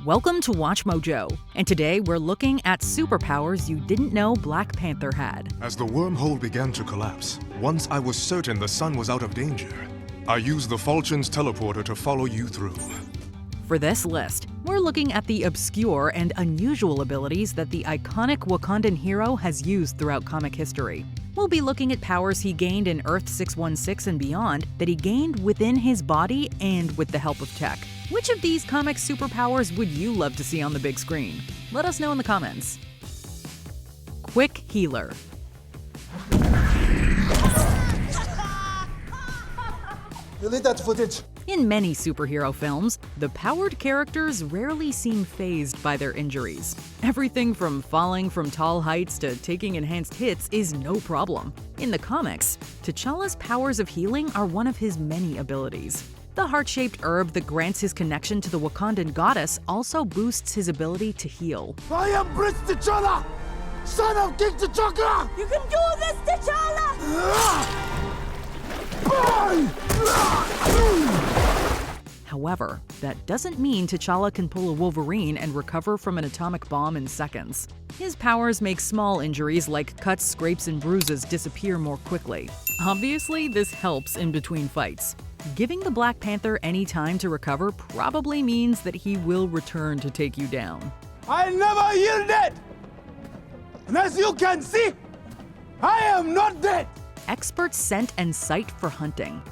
Welcome to WatchMojo, and today we're looking at superpowers you didn't know Black Panther had. As the wormhole began to collapse, once I was certain the sun was out of danger, I used the Falchions teleporter to follow you through. For this list, we're looking at the obscure and unusual abilities that the iconic Wakandan hero has used throughout comic history. We'll be looking at powers he gained in Earth 616 and beyond that he gained within his body and with the help of tech. Which of these comic superpowers would you love to see on the big screen? Let us know in the comments. Quick Healer. Delete that footage. In many superhero films, the powered characters rarely seem fazed by their injuries. Everything from falling from tall heights to taking enhanced hits is no problem. In the comics, T'Challa's powers of healing are one of his many abilities. The heart-shaped herb that grants his connection to the Wakandan goddess also boosts his ability to heal. I am Prince T'Challa, son of King T'Chaka! You can do this, T'Challa! However, that doesn't mean T'Challa can pull a Wolverine and recover from an atomic bomb in seconds. His powers make small injuries like cuts, scrapes, and bruises disappear more quickly. Obviously, this helps in between fights. Giving the Black Panther any time to recover probably means that he will return to take you down. I never yielded! And as you can see, I am not dead! Expert scent and sight for hunting.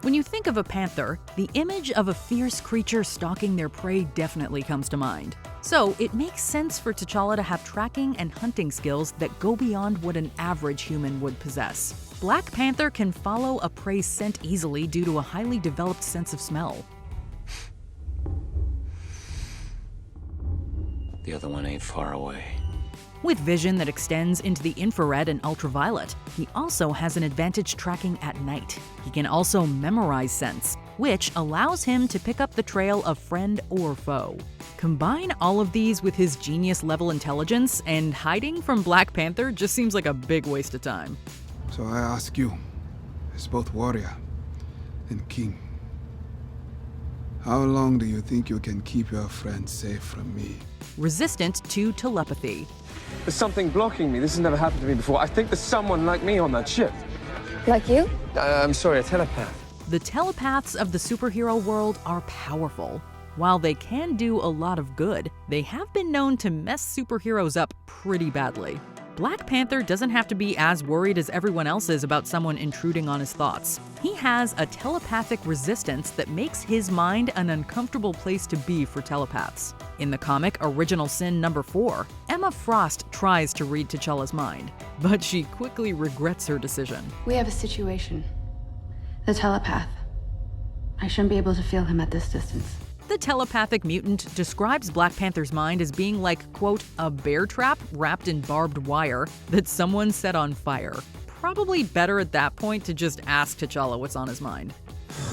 When you think of a panther, the image of a fierce creature stalking their prey definitely comes to mind. So it makes sense for T'Challa to have tracking and hunting skills that go beyond what an average human would possess. Black Panther can follow a prey's scent easily due to a highly developed sense of smell. The other one ain't far away. With vision that extends into the infrared and ultraviolet, he also has an advantage tracking at night. He can also memorize scents, which allows him to pick up the trail of friend or foe. Combine all of these with his genius-level intelligence, and hiding from Black Panther just seems like a big waste of time. So I ask you, as both warrior and king, how long do you think you can keep your friend safe from me? Resistant to telepathy. There's something blocking me. This has never happened to me before. I think there's someone like me on that ship. Like you? I'm sorry, a telepath. The telepaths of the superhero world are powerful. While they can do a lot of good, they have been known to mess superheroes up pretty badly. Black Panther doesn't have to be as worried as everyone else is about someone intruding on his thoughts. He has a telepathic resistance that makes his mind an uncomfortable place to be for telepaths. In the comic Original Sin number 4, Emma Frost tries to read T'Challa's mind, but she quickly regrets her decision. We have a situation. The telepath. I shouldn't be able to feel him at this distance. The telepathic mutant describes Black Panther's mind as being like, quote, a bear trap wrapped in barbed wire that someone set on fire. Probably better at that point to just ask T'Challa what's on his mind.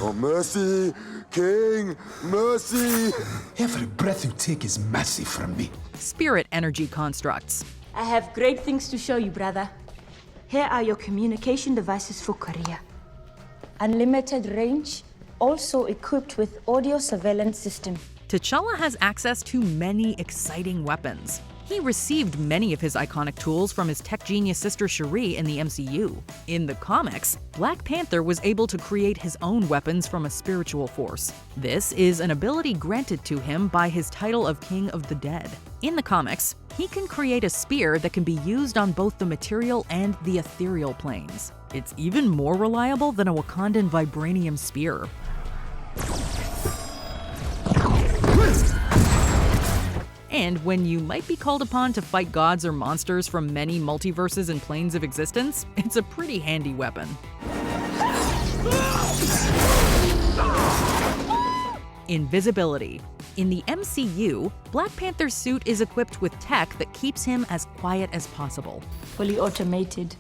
Oh, mercy, King, mercy! Every breath you take is mercy from me. Spirit energy constructs. I have great things to show you, brother. Here are your communication devices for Korea. Unlimited range, also equipped with audio surveillance system. T'Challa has access to many exciting weapons. He received many of his iconic tools from his tech genius sister Shuri in the MCU. In the comics, Black Panther was able to create his own weapons from a spiritual force. This is an ability granted to him by his title of King of the Dead. In the comics, he can create a spear that can be used on both the material and the ethereal planes. It's even more reliable than a Wakandan vibranium spear. And when you might be called upon to fight gods or monsters from many multiverses and planes of existence, it's a pretty handy weapon. Invisibility. In the MCU, Black Panther's suit is equipped with tech that keeps him as quiet as possible. Fully automated.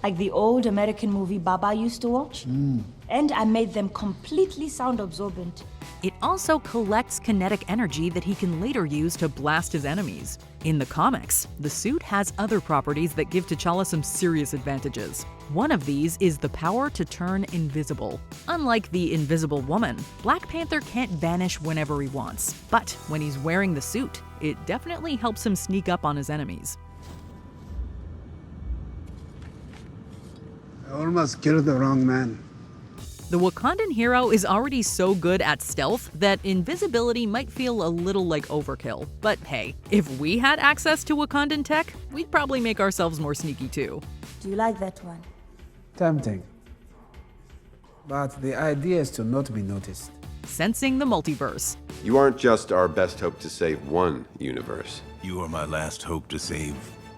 like the old American movie Baba used to watch. And I made them completely sound absorbent. It also collects kinetic energy that he can later use to blast his enemies. In the comics, the suit has other properties that give T'Challa some serious advantages. One of these is the power to turn invisible. Unlike the Invisible Woman, Black Panther can't vanish whenever he wants. But when he's wearing the suit, it definitely helps him sneak up on his enemies. I almost killed the wrong man. The Wakandan hero is already so good at stealth that invisibility might feel a little like overkill. But hey, if we had access to Wakandan tech, we'd probably make ourselves more sneaky too. Do you like that one? Tempting. But the idea is to not be noticed. Sensing the multiverse. You aren't just our best hope to save one universe. You are my last hope to save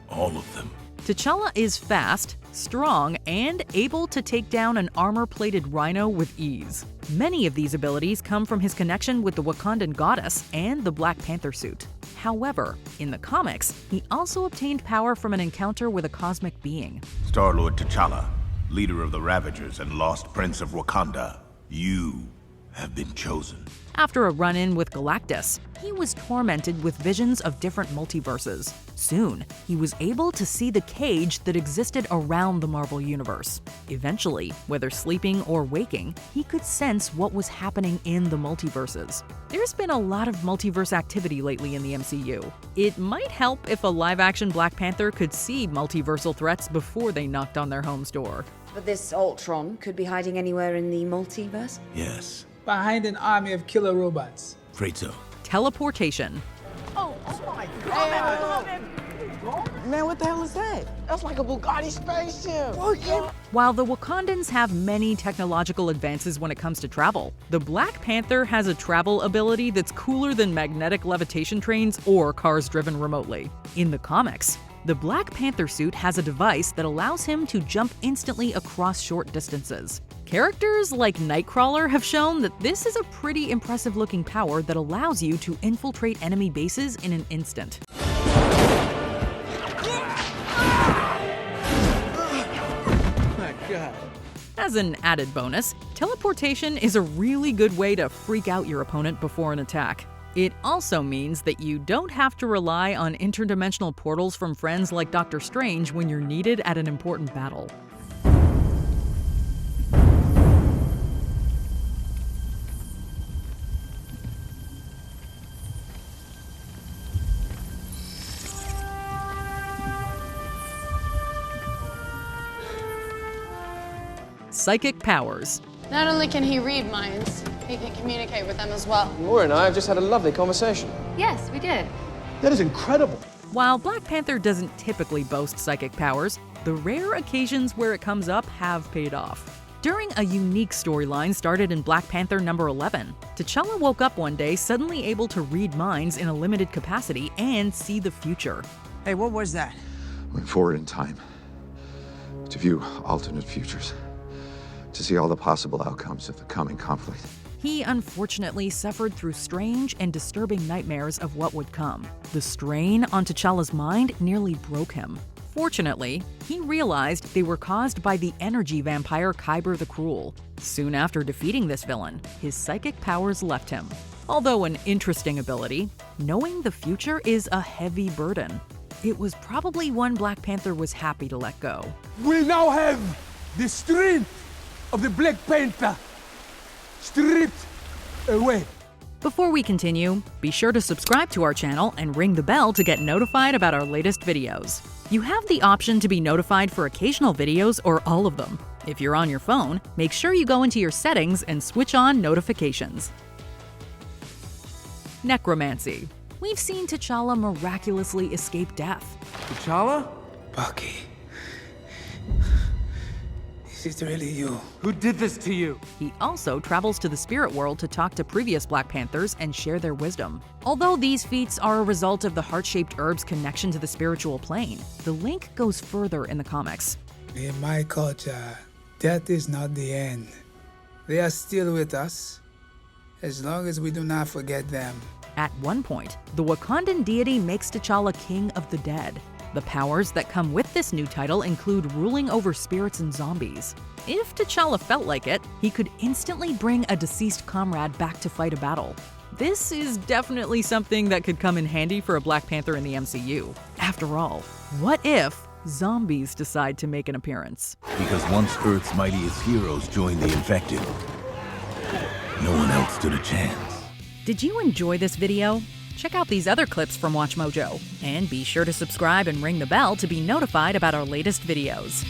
all of them. T'Challa is fast, strong, and able to take down an armor-plated rhino with ease. Many of these abilities come from his connection with the Wakandan goddess and the Black Panther suit. However, in the comics, he also obtained power from an encounter with a cosmic being. Star-Lord T'Challa, leader of the Ravagers and lost prince of Wakanda, you have been chosen. After a run-in with Galactus, he was tormented with visions of different multiverses. Soon, he was able to see the cage that existed around the Marvel Universe. Eventually, whether sleeping or waking, he could sense what was happening in the multiverses. There's been a lot of multiverse activity lately in the MCU. It might help if a live-action Black Panther could see multiversal threats before they knocked on their home's door. But this Ultron could be hiding anywhere in the multiverse? Yes. Behind an army of killer robots. Afraid so. Teleportation. Oh my God! Man, what the hell is that? That's like a Bugatti spaceship. While the Wakandans have many technological advances when it comes to travel, the Black Panther has a travel ability that's cooler than magnetic levitation trains or cars driven remotely. In the comics, the Black Panther suit has a device that allows him to jump instantly across short distances. Characters like Nightcrawler have shown that this is a pretty impressive-looking power that allows you to infiltrate enemy bases in an instant. My God. As an added bonus, teleportation is a really good way to freak out your opponent before an attack. It also means that you don't have to rely on interdimensional portals from friends like Doctor Strange when you're needed at an important battle. Psychic powers. Not only can he read minds, he can communicate with them as well. Laura and I have just had a lovely conversation. Yes, we did. That is incredible. While Black Panther doesn't typically boast psychic powers, the rare occasions where it comes up have paid off. During a unique storyline started in Black Panther number 11, T'Challa woke up one day suddenly able to read minds in a limited capacity and see the future. Hey, what was that? Went forward in time to view alternate futures, to see all the possible outcomes of the coming conflict. He unfortunately suffered through strange and disturbing nightmares of what would come. The strain on T'Challa's mind nearly broke him. Fortunately, he realized they were caused by the energy vampire Kyber the Cruel. Soon after defeating this villain, his psychic powers left him. Although an interesting ability, knowing the future is a heavy burden. It was probably one Black Panther was happy to let go. We now have the strength of the Black Panther stripped away. Before we continue, be sure to subscribe to our channel and ring the bell to get notified about our latest videos. You have the option to be notified for occasional videos or all of them. If you're on your phone, make sure you go into your settings and switch on notifications. Necromancy. We've seen T'Challa miraculously escape death. T'Challa? Bucky. Is it really you? Who did this to you? He also travels to the spirit world to talk to previous Black Panthers and share their wisdom. Although these feats are a result of the heart-shaped herb's connection to the spiritual plane, the link goes further in the comics. In my culture, death is not the end. They are still with us, as long as we do not forget them. At one point, the Wakandan deity makes T'Challa king of the dead. The powers that come with this new title include ruling over spirits and zombies. If T'Challa felt like it, he could instantly bring a deceased comrade back to fight a battle. This is definitely something that could come in handy for a Black Panther in the MCU. After all, what if zombies decide to make an appearance? Because once Earth's mightiest heroes joined the infected, no one else stood a chance. Did you enjoy this video? Check out these other clips from WatchMojo, and be sure to subscribe and ring the bell to be notified about our latest videos.